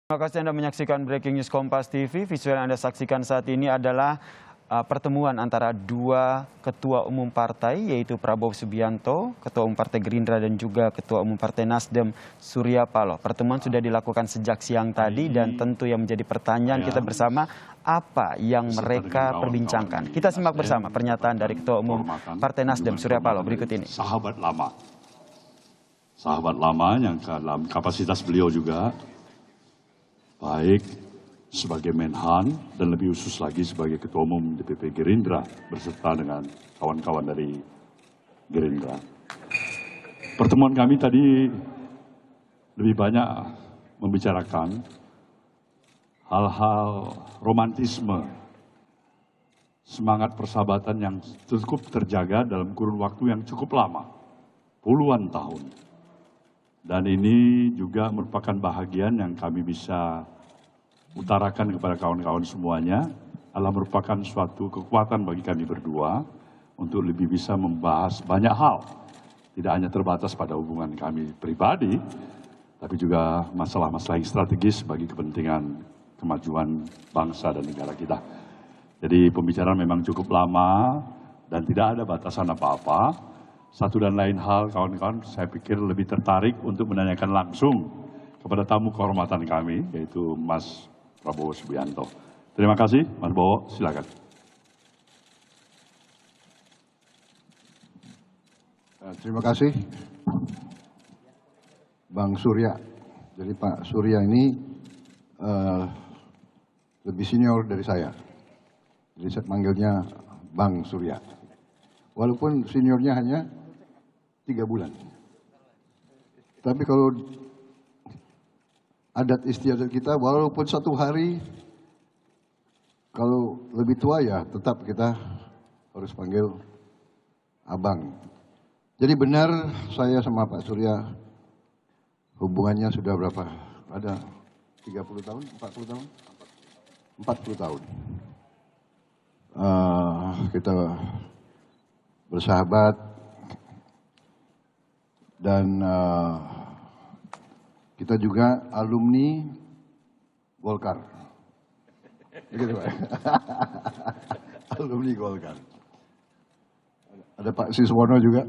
Terima kasih Anda menyaksikan Breaking News Kompas TV. Visual yang Anda saksikan saat ini adalah pertemuan antara dua ketua umum partai, yaitu Prabowo Subianto, Ketua Umum Partai Gerindra, dan juga Ketua Umum Partai Nasdem, Surya Paloh. Pertemuan sudah dilakukan sejak siang tadi dan tentu yang menjadi pertanyaan kita bersama, apa yang mereka perbincangkan. Kita simak bersama pernyataan dari Ketua Umum Partai Nasdem, Surya Paloh, berikut ini. Sahabat lama yang dalam kapasitas beliau juga, baik sebagai Menhan dan lebih khusus lagi sebagai Ketua Umum DPP Gerindra berserta dengan kawan-kawan dari Gerindra. Pertemuan kami tadi lebih banyak membicarakan hal-hal romantisme, semangat persahabatan yang cukup terjaga dalam kurun waktu yang cukup lama, puluhan tahun. Dan ini juga merupakan bahagian yang kami bisa utarakan kepada kawan-kawan semuanya, adalah merupakan suatu kekuatan bagi kami berdua untuk lebih bisa membahas banyak hal. Tidak hanya terbatas pada hubungan kami pribadi, tapi juga masalah-masalah yang strategis bagi kepentingan kemajuan bangsa dan negara kita. Jadi pembicaraan memang cukup lama dan tidak ada batasan apa-apa. Satu dan lain hal, kawan-kawan, saya pikir lebih tertarik untuk menanyakan langsung kepada tamu kehormatan kami, yaitu Mas Prabowo Subianto. Terima kasih, Mas Bowo, silakan. Terima kasih, Bang Surya. Jadi Pak Surya ini lebih senior dari saya. Jadi saya panggilnya Bang Surya. Walaupun seniornya hanya 3 bulan. Tapi kalau adat istiadat kita, walaupun 1 hari, kalau lebih tua ya tetap kita harus panggil abang. Jadi benar saya sama Pak Surya hubungannya sudah berapa? Ada 30 tahun, 40 tahun? 40 tahun. Kita bersahabat dan kita juga alumni Golkar. Begitu, Pak. Alumni Golkar. Ada Pak Siswono juga,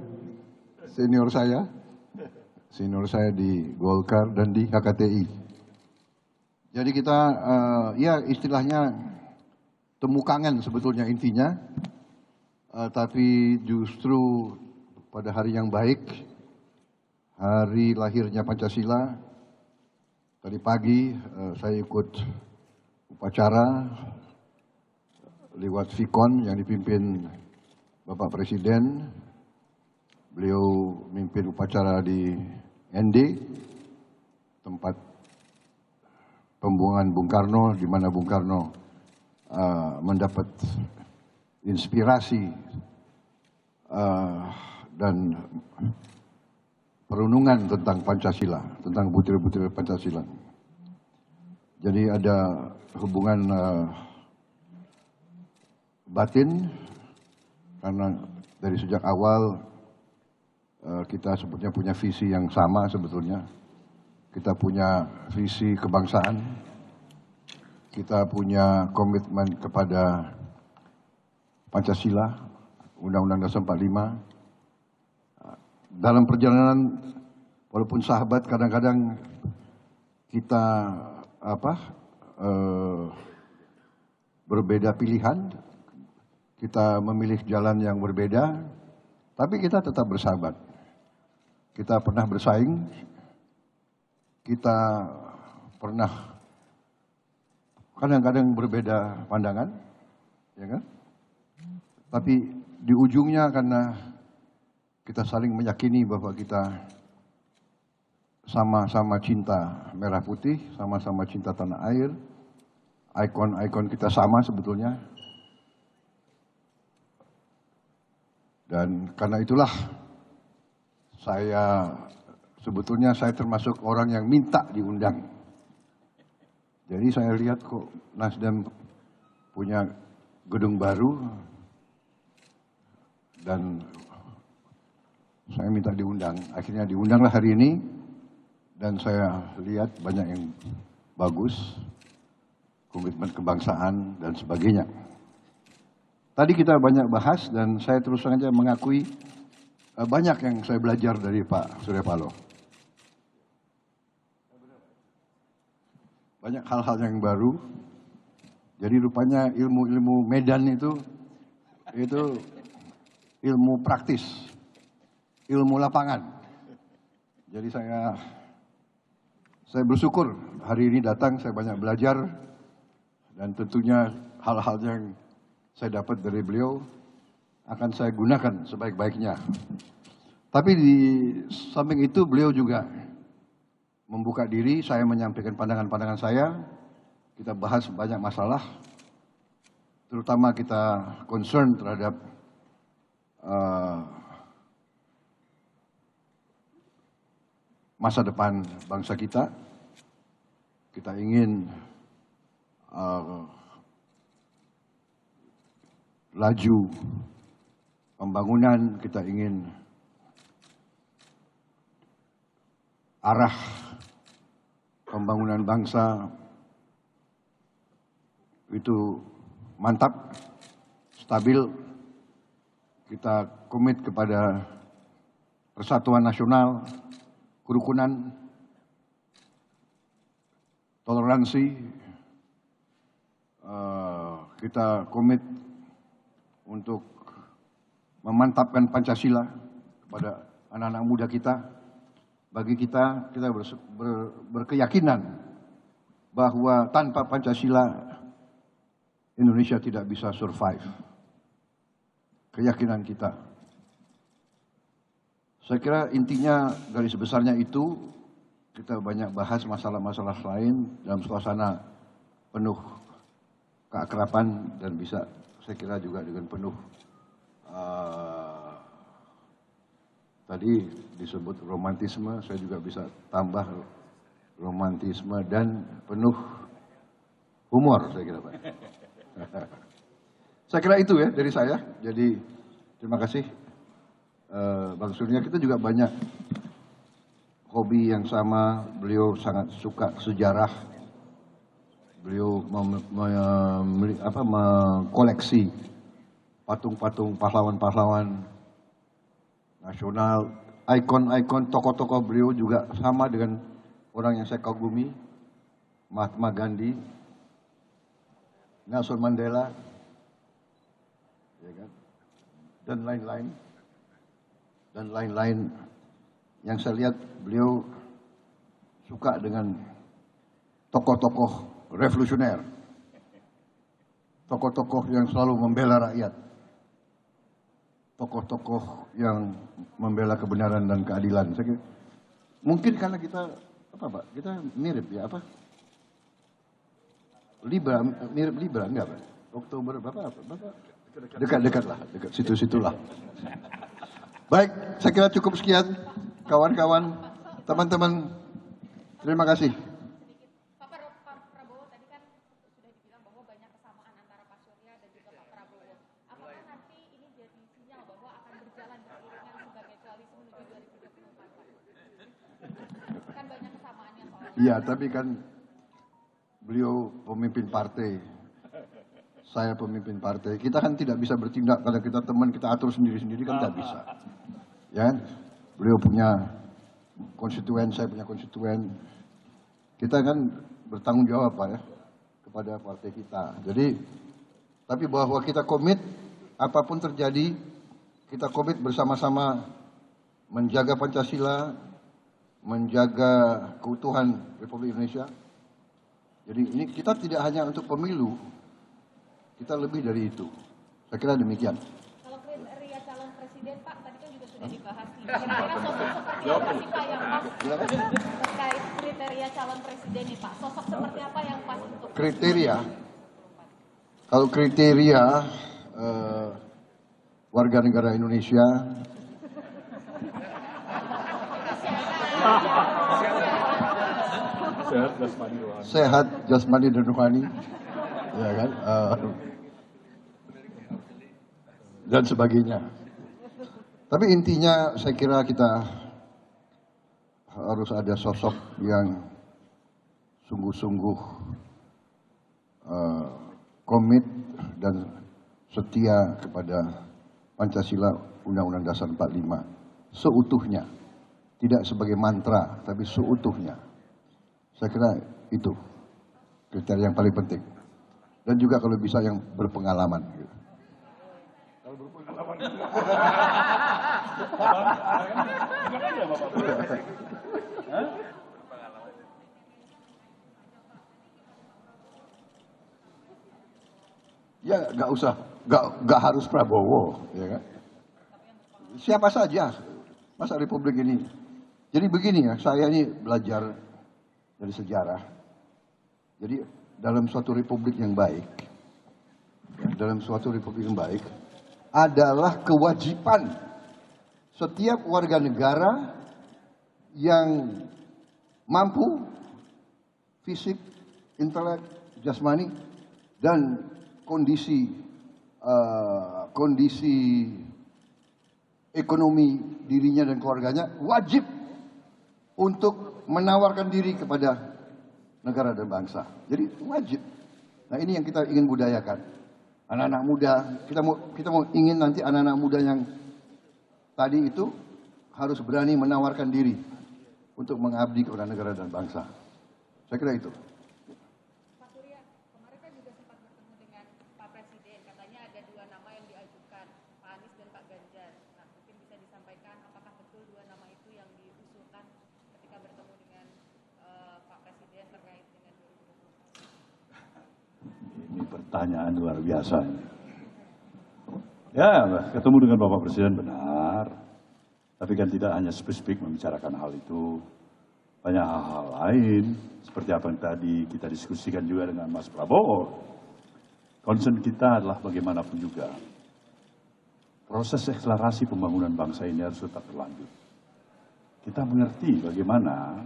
senior saya di Golkar dan di HKTI. Jadi kita ya istilahnya temu kangen sebetulnya intinya. Tapi justru pada hari yang baik, hari lahirnya Pancasila, tadi pagi saya ikut upacara lewat Vikon yang dipimpin Bapak Presiden. Beliau memimpin upacara di ND, tempat pembuangan Bung Karno, di mana Bung Karno mendapat inspirasi dan perundungan tentang Pancasila, tentang butir-butir Pancasila. Jadi ada hubungan batin, karena dari sejak awal kita sebetulnya punya visi yang sama sebetulnya. Kita punya visi kebangsaan, kita punya komitmen kepada Pancasila, Undang-Undang Dasar 45. Dalam perjalanan, walaupun sahabat, kadang-kadang kita berbeda pilihan, kita memilih jalan yang berbeda, tapi kita tetap bersahabat. Kita pernah bersaing, kita pernah kadang-kadang berbeda pandangan, ya kan? Tapi di ujungnya karena kita saling meyakini bahwa kita sama-sama cinta merah putih, sama-sama cinta tanah air, ikon-ikon kita sama sebetulnya. Dan karena itulah sebetulnya saya termasuk orang yang minta diundang. Jadi saya lihat kok Nasdem punya gedung baru, dan saya minta diundang. Akhirnya diundanglah hari ini, dan saya lihat banyak yang bagus, komitmen kebangsaan dan sebagainya. Tadi kita banyak bahas dan saya terus saja mengakui banyak yang saya belajar dari Pak Surya Paloh. Banyak hal-hal yang baru. Jadi rupanya ilmu-ilmu medan itu ilmu praktis, ilmu lapangan. Jadi saya bersyukur hari ini datang, saya banyak belajar dan tentunya hal-hal yang saya dapat dari beliau akan saya gunakan sebaik-baiknya. Tapi di samping itu beliau juga membuka diri, saya menyampaikan pandangan-pandangan saya, kita bahas banyak masalah, terutama kita concern terhadap masa depan bangsa kita. Kita ingin laju pembangunan, kita ingin arah pembangunan bangsa itu mantap, stabil. Kita komit kepada persatuan nasional, kerukunan, toleransi. Kita komit untuk memantapkan Pancasila kepada anak-anak muda kita. Bagi kita berkeyakinan bahwa tanpa Pancasila Indonesia tidak bisa survive. Keyakinan kita. Saya kira intinya garis besarnya itu, kita banyak bahas masalah-masalah lain dalam suasana penuh keakraban dan bisa saya kira juga dengan penuh tadi disebut romantisme, saya juga bisa tambah romantisme dan penuh humor, saya kira Pak. Saya kira itu ya dari saya. Jadi terima kasih Bang Surya. Kita juga banyak hobi yang sama. Beliau sangat suka sejarah. Beliau mengkoleksi patung-patung pahlawan-pahlawan nasional, ikon-ikon tokoh-tokoh. Beliau juga sama dengan orang yang saya kagumi, Mahatma Gandhi, Nelson Mandela, ya kan? Dan lain-lain yang saya lihat beliau suka dengan tokoh-tokoh revolusioner, tokoh-tokoh yang selalu membela rakyat, tokoh-tokoh yang membela kebenaran dan keadilan. Saya kira, mungkin karena kita kita mirip ya Libra, mirip Libra enggak Pak? Oktober Bapak dekat-dekat lah, dekat situ-situlah. Baik, saya kira cukup sekian kawan-kawan, teman-teman. Terima kasih. Pak Prabowo tadi kan sudah dibilang bahwa banyak kesamaan antara Pak Surya dan juga Pak Prabowo. Apakah nanti ini jadi sinyal bahwa akan berjalan beriringan sebagai koalisi menuju 2024 Pak? Kan banyak kesamaannya soalnya. Iya, tapi kan beliau pemimpin partai, saya pemimpin partai. Kita kan tidak bisa bertindak kalau kita teman kita atur sendiri-sendiri kan tidak bisa. Ya, beliau punya konstituen, saya punya konstituen. Kita kan bertanggung jawab Pak ya kepada partai kita. Jadi, tapi bahwa kita komit apapun terjadi, kita komit bersama-sama menjaga Pancasila, menjaga keutuhan Republik Indonesia. Jadi ini kita tidak hanya untuk pemilu, kita lebih dari itu. Saya kira demikian. Kalau kriteria calon presiden Pak, tadi kan juga sudah dibahas nih. Kira-kira sosok seperti apa sih Pak yang pas terkait kriteria calon presiden nih Pak? Sosok seperti apa yang pas untuk Kriteria? Kalau kriteria warga negara Indonesia, sehat jasmani dan rohani, ya kan, dan sebagainya. Tapi intinya saya kira kita harus ada sosok yang sungguh-sungguh komit dan setia kepada Pancasila Undang-Undang Dasar 45 seutuhnya, tidak sebagai mantra, tapi seutuhnya. Saya kira itu kriteria yang paling penting. Dan juga kalau bisa yang berpengalaman. Kalau berpengalaman. Ya nggak usah, nggak harus Prabowo, ya kan? Siapa saja, masa Republik ini. Jadi begini ya, saya ini belajar dari sejarah. Jadi dalam suatu republik yang baik, adalah kewajiban setiap warga negara yang mampu fisik, intelek, jasmani, dan kondisi ekonomi dirinya dan keluarganya wajib untuk menawarkan diri kepada negara dan bangsa. Jadi wajib. Nah ini yang kita ingin budayakan. Anak-anak muda, kita mau ingin nanti anak-anak muda yang tadi itu harus berani menawarkan diri untuk mengabdi kepada negara dan bangsa. Saya kira itu. Pak Surya, kemarin kan juga sempat bertemu dengan Pak Presiden. Katanya ada dua nama yang diajukan, Pak Anies dan Pak Ganjar. Nah, mungkin bisa disampaikan apakah betul dua nama itu yang diusulkan ketika bertemu dengan Pak Presiden terkait dengan 2024? Ini pertanyaan luar biasa. Ya, ketemu dengan Bapak Presiden benar. Tapi kan tidak hanya spesifik membicarakan hal itu. Banyak hal-hal lain, seperti apa yang tadi kita diskusikan juga dengan Mas Prabowo. Concern kita adalah bagaimanapun juga, proses akselerasi pembangunan bangsa ini harus tetap berlanjut. Kita mengerti bagaimana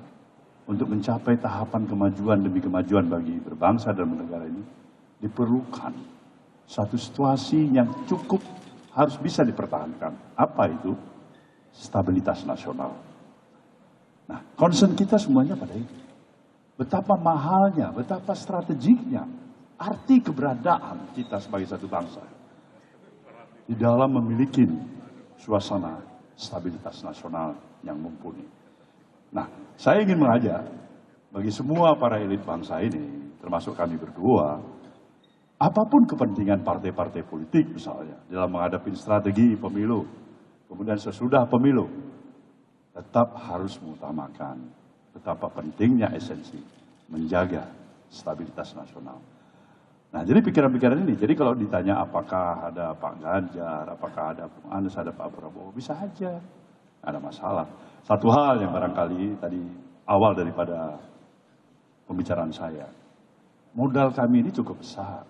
untuk mencapai tahapan kemajuan demi kemajuan bagi berbangsa dan bernegara ini, diperlukan satu situasi yang cukup harus bisa dipertahankan. Apa itu? Stabilitas nasional. Nah, concern kita semuanya pada itu. Betapa mahalnya, betapa strategiknya arti keberadaan kita sebagai satu bangsa di dalam memiliki suasana stabilitas nasional yang mumpuni. Nah, saya ingin mengajak bagi semua para elit bangsa ini, termasuk kami berdua, apapun kepentingan partai-partai politik misalnya dalam menghadapi strategi pemilu, kemudian sesudah pemilu, tetap harus mengutamakan betapa pentingnya esensi menjaga stabilitas nasional. Nah, jadi pikiran-pikiran ini, jadi kalau ditanya apakah ada Pak Ganjar, apakah ada Pak Anies, ada Pak Prabowo, bisa aja, nggak ada masalah. Satu hal yang barangkali tadi awal daripada pembicaraan saya, modal kami ini cukup besar.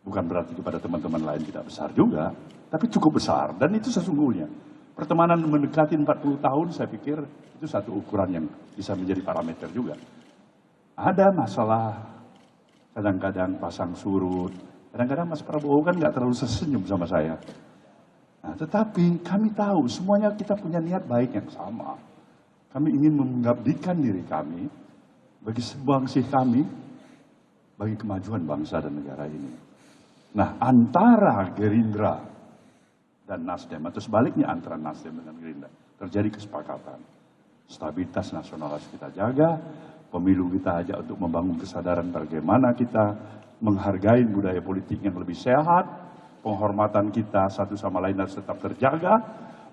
Bukan berarti kepada teman-teman lain tidak besar juga, tapi cukup besar, dan itu sesungguhnya. Pertemanan mendekati 40 tahun, saya pikir itu satu ukuran yang bisa menjadi parameter juga. Ada masalah, kadang-kadang pasang surut, kadang-kadang Mas Prabowo kan nggak terlalu sesenyum sama saya. Nah, tetapi kami tahu semuanya kita punya niat baik yang sama. Kami ingin mengabdikan diri kami bagi sebangsih kami, bagi kemajuan bangsa dan negara ini. Nah, antara Gerindra dan Nasdem, atau sebaliknya antara Nasdem dengan Gerindra, terjadi kesepakatan. Stabilitas nasional harus kita jaga, pemilu kita ajak untuk membangun kesadaran bagaimana kita menghargai budaya politik yang lebih sehat, penghormatan kita satu sama lain harus tetap terjaga,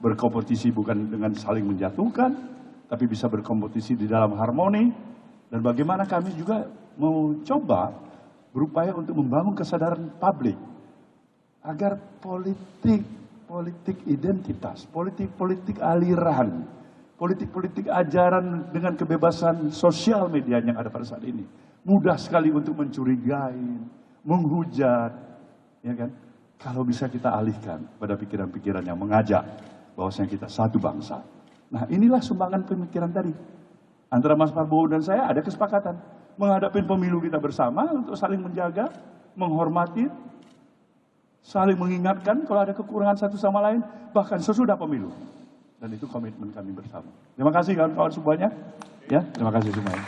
berkompetisi bukan dengan saling menjatuhkan, tapi bisa berkompetisi di dalam harmoni, dan bagaimana kami juga mau coba berupaya untuk membangun kesadaran publik, agar politik identitas, politik aliran, politik ajaran dengan kebebasan sosial media yang ada pada saat ini mudah sekali untuk mencurigai, menghujat, ya kan? Kalau bisa kita alihkan pada pikiran-pikiran yang mengajak bahwasanya kita satu bangsa. Nah, inilah sumbangan pemikiran tadi. Antara Mas Prabowo dan saya ada kesepakatan menghadapi pemilu kita bersama untuk saling menjaga, menghormati, saling mengingatkan kalau ada kekurangan satu sama lain, bahkan sesudah pemilu. Dan itu komitmen kami bersama. Terima kasih kawan-kawan semuanya. Ya, terima kasih semuanya.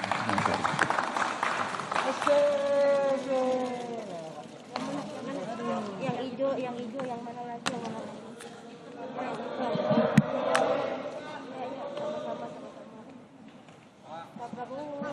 Yang hijau, yang mana lagi, yang mana lagi? Sama-sama. Pak Prabowo.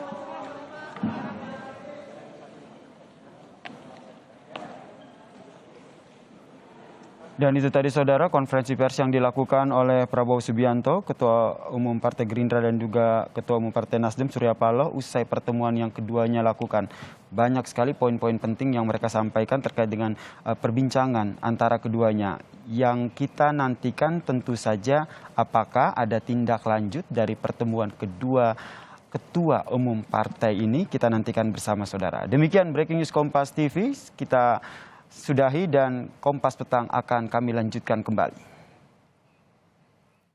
Dan itu tadi saudara konferensi pers yang dilakukan oleh Prabowo Subianto, Ketua Umum Partai Gerindra dan juga Ketua Umum Partai Nasdem Surya Paloh usai pertemuan yang keduanya lakukan. Banyak sekali poin-poin penting yang mereka sampaikan terkait dengan perbincangan antara keduanya. Yang kita nantikan tentu saja apakah ada tindak lanjut dari pertemuan kedua Ketua Umum Partai ini, kita nantikan bersama saudara. Demikian Breaking News Kompas TV, kita sudahi dan Kompas Petang akan kami lanjutkan kembali.